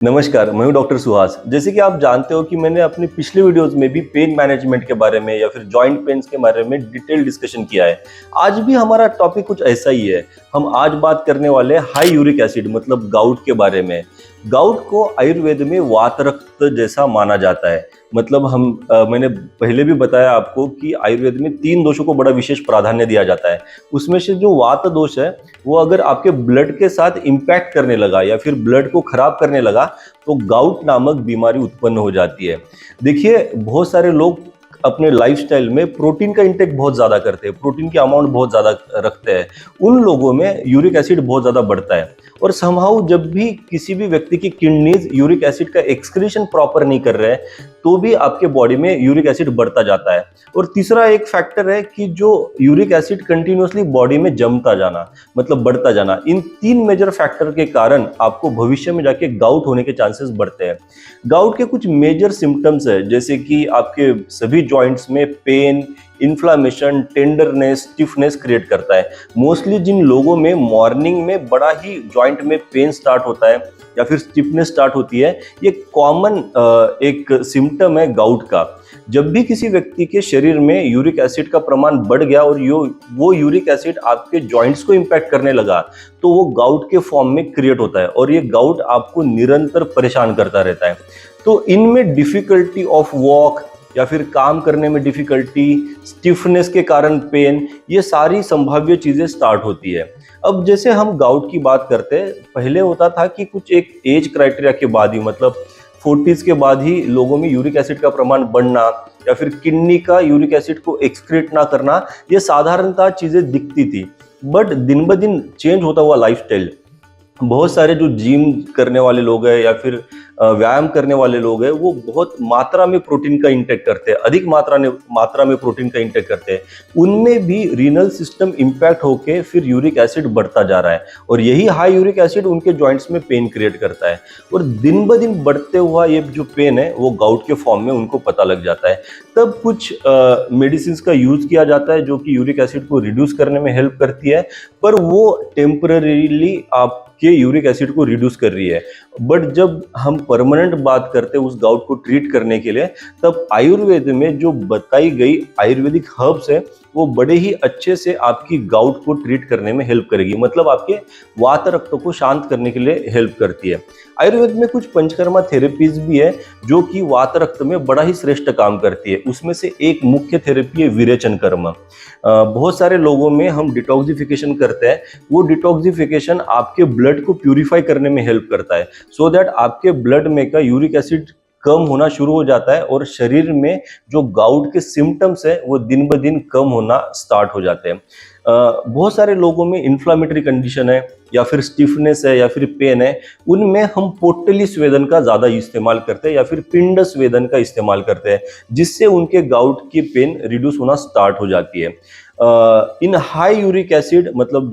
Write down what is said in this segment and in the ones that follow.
नमस्कार, मैं हूं डॉक्टर सुहास। जैसे कि आप जानते हो कि मैंने अपनी पिछले वीडियोस में भी पेन मैनेजमेंट के बारे में या फिर जॉइंट पेन्स के बारे में डिटेल डिस्कशन किया है। आज भी हमारा टॉपिक कुछ ऐसा ही है। हम आज बात करने वाले हैं हाई यूरिक एसिड मतलब गाउट के बारे में। गाउट को आयुर्वेद में वात रक्त जैसा माना जाता है। मतलब मैंने पहले भी बताया आपको कि आयुर्वेद में 3 दोषों को बड़ा विशेष प्राधान्य दिया जाता है। उसमें से जो वात दोष है वो अगर आपके ब्लड के साथ इंपैक्ट करने लगा या फिर ब्लड को खराब करने लगा तो गाउट नामक बीमारी उत्पन्न हो जाती है। देखिए, बहुत सारे लोग अपने लाइफस्टाइल में प्रोटीन का इंटेक बहुत ज़्यादा करते हैं, प्रोटीन की अमाउंट बहुत ज़्यादा रखते हैं। उन लोगों में यूरिक एसिड बहुत ज़्यादा बढ़ता है और समहाउ जब भी किसी भी व्यक्ति की किडनीज यूरिक एसिड का एक्सक्रीशन प्रॉपर नहीं कर रहे हैं तो भी आपके बॉडी में यूरिक एसिड बढ़ता जाता है। और तीसरा एक फैक्टर है कि जो यूरिक एसिड कंटिन्यूअसली बॉडी में जमता जाना मतलब बढ़ता जाना। इन 3 मेजर फैक्टर के कारण आपको भविष्य में जाके गाउट होने के चांसेस बढ़ते हैं। गाउट के कुछ मेजर सिम्टम्स है जैसे कि आपके सभी जॉइंट्स में pain, inflammation, tenderness, stiffness create करता है। मोस्टली जिन लोगों में मॉर्निंग में बड़ा ही जॉइंट में पेन स्टार्ट होता है या फिर स्टिफनेस स्टार्ट होती है, ये कॉमन एक सिम्टम है गाउट का। जब भी किसी व्यक्ति के शरीर में यूरिक एसिड का प्रमाण बढ़ गया और वो यूरिक एसिड आपके जॉइंट्स को इम्पैक्ट करने लगा तो वो गाउट के फॉर्म में क्रिएट होता है और ये गाउट आपको निरंतर परेशान करता रहता है। तो इनमें डिफिकल्टी ऑफ वॉक या फिर काम करने में डिफिकल्टी, स्टिफनेस के कारण पेन, ये सारी संभाव्य चीज़ें स्टार्ट होती है। अब जैसे हम गाउट की बात करते हैं, पहले होता था कि कुछ एक एज क्राइटेरिया के बाद ही मतलब 40s के बाद ही लोगों में यूरिक एसिड का प्रमाण बढ़ना या फिर किडनी का यूरिक एसिड को एक्सक्रीट ना करना, ये साधारणतः चीज़ें दिखती थी। बट दिन ब दिन चेंज होता हुआ लाइफस्टाइल, बहुत सारे जो जिम करने वाले लोग हैं या फिर व्यायाम करने वाले लोग हैं वो बहुत मात्रा में प्रोटीन का इंटेक करते हैं, अधिक मात्रा में प्रोटीन का इंटेक करते हैं। उनमें भी रीनल सिस्टम इम्पैक्ट होके फिर यूरिक एसिड बढ़ता जा रहा है और यही हाई यूरिक एसिड उनके जॉइंट्स में पेन क्रिएट करता है और दिन ब दिन बढ़ते हुआ ये जो पेन है वो गाउट के फॉर्म में उनको पता लग जाता है। तब कुछ मेडिसिन का यूज किया जाता है जो कि यूरिक एसिड को रिड्यूस करने में हेल्प करती है, पर वो टेम्पररीली आपके यूरिक एसिड को रिड्यूस कर रही है। बट जब हम परमानेंट बात करते हैं उस गाउट को ट्रीट करने के लिए, तब आयुर्वेद में जो बताई गई आयुर्वेदिक हर्ब्स है वो बड़े ही अच्छे से आपकी गाउट को ट्रीट करने में हेल्प करेगी, मतलब आपके वात रक्त को शांत करने के लिए हेल्प करती है। आयुर्वेद में कुछ पंचकर्मा थेरेपीज भी है जो कि वात रक्त में बड़ा ही श्रेष्ठ काम करती है। उसमें से एक मुख्य थेरेपी है विरेचन कर्म। बहुत सारे लोगों में हम डिटॉक्सिफिकेशन करते हैं, वो डिटॉक्सिफिकेशन आपके ब्लड को प्यूरिफाई करने में हेल्प करता है सो दैट आपके ब्लड में का यूरिक एसिड कम होना शुरू हो जाता है और शरीर में जो गाउट के सिम्टम्स है वो दिन ब दिन कम होना स्टार्ट हो जाते हैं। बहुत सारे लोगों में इन्फ्लामेटरी कंडीशन है या फिर स्टिफनेस है या फिर पेन है, उनमें हम पोटली स्वेदन का ज़्यादा इस्तेमाल करते हैं या फिर पिंड स्वेदन का इस्तेमाल करते हैं जिससे उनके गाउट की पेन रिड्यूस होना स्टार्ट हो जाती है। इन हाई यूरिक एसिड मतलब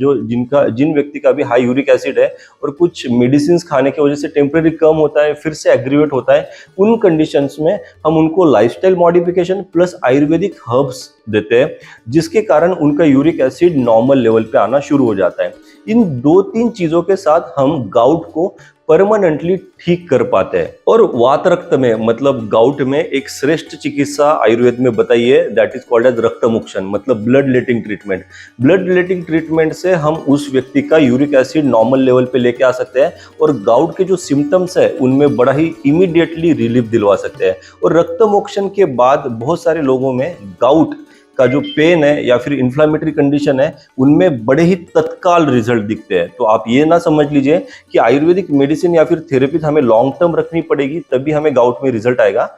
जिन व्यक्ति का भी हाई यूरिक एसिड है और कुछ मेडिसिन खाने की वजह से टेम्परेरी कम होता है फिर से एग्रीवेट होता है, उन कंडीशंस में हम उनको lifestyle modification plus Ayurvedic herbs देते हैं जिसके कारण उनका यूरिक एसिड नॉर्मल लेवल पे आना शुरू हो जाता है। इन 2-3 चीज़ों के साथ हम गाउट को परमानेंटली ठीक कर पाते हैं। और वात रक्त में मतलब गाउट में एक श्रेष्ठ चिकित्सा आयुर्वेद में बताई है, दैट इज कॉल्ड एज रक्तमोक्षण मतलब blood letting treatment. Blood letting treatment से हम उस व्यक्ति का यूरिक एसिड नॉर्मल लेवल पे लेके आ सकते हैं और गाउट के जो सिम्टम्स है उनमें बड़ा ही इमीडिएटली रिलीफ दिलवा सकते हैं। और रक्तमोक्षण के बाद बहुत सारे लोगों में गाउट का जो पेन है या फिर इन्फ्लामेटरी कंडीशन है उनमें बड़े ही तत्काल रिजल्ट दिखते हैं। तो आप ये ना समझ लीजिए कि आयुर्वेदिक मेडिसिन या फिर थेरेपी हमें लॉन्ग टर्म रखनी पड़ेगी तभी हमें गाउट में रिजल्ट आएगा,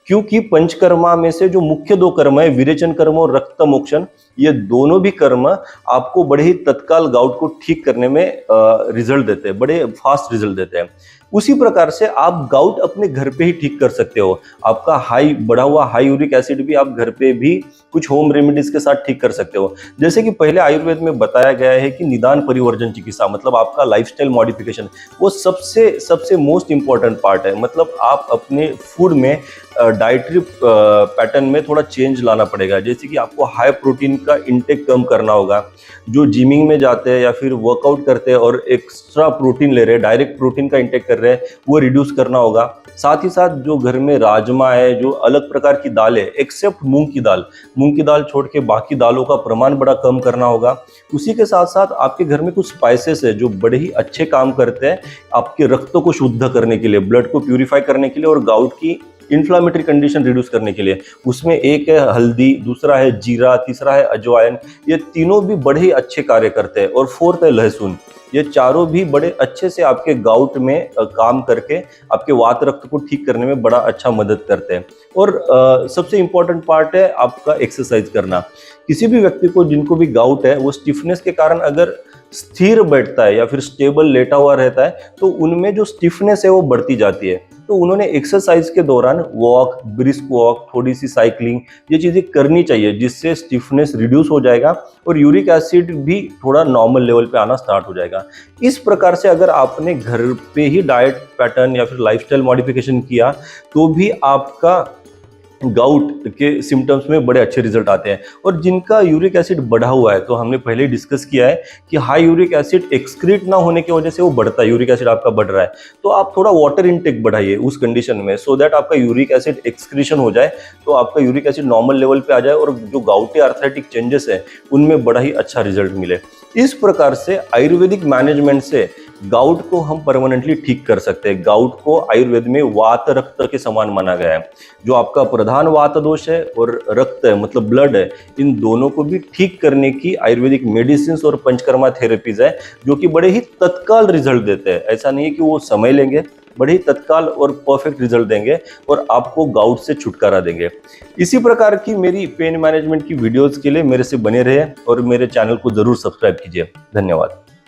क्योंकि पंचकर्मा में से जो मुख्य 2 कर्म है विरेचन कर्म और रक्त मोक्षण, ये दोनों भी कर्म आपको बड़े ही तत्काल गाउट को ठीक करने में रिजल्ट देते हैं, बड़े फास्ट रिजल्ट देते हैं। उसी प्रकार से आप गाउट अपने घर पे ही ठीक कर सकते हो। आपका बढ़ा हुआ हाई यूरिक एसिड भी आप घर पे भी कुछ होम रेमेडीज के साथ ठीक कर सकते हो। जैसे कि पहले आयुर्वेद में बताया गया है कि निदान परिवर्जन चिकित्सा मतलब आपका लाइफस्टाइल मॉडिफिकेशन वो सबसे मोस्ट इंपॉर्टेंट पार्ट है। मतलब आप अपने फूड में डाइटरी पैटर्न में थोड़ा चेंज लाना पड़ेगा। जैसे कि आपको हाई प्रोटीन का इंटेक कम करना होगा। जो जिमिंग में जाते हैं या फिर वर्कआउट करते हैं और एक्स्ट्रा प्रोटीन ले रहे हैं, डायरेक्ट प्रोटीन का इंटेक कर रहे रहे हैं वो रिड्यूस करना होगा। साथ ही साथ जो घर में राजमा है, जो अलग प्रकार की दाल है एक्सेप्ट मूंग की दाल छोड़ के बाकी दालों का प्रमाण बड़ा कम करना होगा। उसी के साथ साथ आपके घर में कुछ स्पाइसेस है जो बड़े ही अच्छे काम करते हैं आपके रक्त को शुद्ध करने के लिए, ब्लड को प्यूरिफाई करने के लिए और गाउट की इन्फ्लामेटरी कंडीशन रिड्यूस करने के लिए। उसमें एक है हल्दी, दूसरा है जीरा, तीसरा है अजवाइन। ये तीनों भी बड़े ही अच्छे कार्य करते हैं। और फोर्थ है लहसुन। ये चारों भी बड़े अच्छे से आपके गाउट में काम करके आपके वात रक्त को ठीक करने में बड़ा अच्छा मदद करते हैं। और सबसे इम्पोर्टेंट पार्ट है आपका एक्सरसाइज करना। किसी भी व्यक्ति को जिनको भी गाउट है वो स्टिफनेस के कारण अगर स्थिर बैठता है या फिर स्टेबल लेटा हुआ रहता है तो उनमें जो स्टिफनेस है वो बढ़ती जाती है। तो उन्होंने एक्सरसाइज के दौरान वॉक, ब्रिस्क वॉक, थोड़ी सी साइकिलिंग, ये चीज़ें करनी चाहिए जिससे स्टिफनेस रिड्यूस हो जाएगा और यूरिक एसिड भी थोड़ा नॉर्मल लेवल पे आना स्टार्ट हो जाएगा। इस प्रकार से अगर आपने घर पे ही डाइट पैटर्न या फिर लाइफस्टाइल मॉडिफिकेशन किया तो भी आपका गाउट के सिम्टम्स में बड़े अच्छे रिजल्ट आते हैं। और जिनका यूरिक एसिड बढ़ा हुआ है तो हमने पहले डिस्कस किया है कि हाई यूरिक एसिड एक्सक्रीट ना होने की वजह से वो बढ़ता है, यूरिक एसिड आपका बढ़ रहा है। तो आप थोड़ा वाटर इनटेक बढ़ाइए उस कंडीशन में, सो दैट आपका यूरिक एसिड एक्सक्रीशन हो जाए, तो आपका यूरिक एसिड नॉर्मल लेवल पे आ जाए और जो गाउटी आर्थराइटिक चेंजेस है उनमें बड़ा ही अच्छा रिजल्ट मिले। इस प्रकार से आयुर्वेदिक मैनेजमेंट से गाउट को हम परमानेंटली ठीक कर सकते हैं। गाउट को आयुर्वेद में वात रक्त के समान माना गया है। जो आपका प्रधान वात दोष है और रक्त है मतलब ब्लड है, इन दोनों को भी ठीक करने की आयुर्वेदिक मेडिसिन और पंचकर्मा थेरेपीज है जो कि बड़े ही तत्काल रिजल्ट देते हैं। ऐसा नहीं है कि वो समय लेंगे, बड़े ही तत्काल और परफेक्ट रिजल्ट देंगे और आपको गाउट से छुटकारा देंगे। इसी प्रकार की मेरी पेन मैनेजमेंट की वीडियोस के लिए मेरे से बने रहे और मेरे चैनल को जरूर सब्सक्राइब कीजिए। धन्यवाद।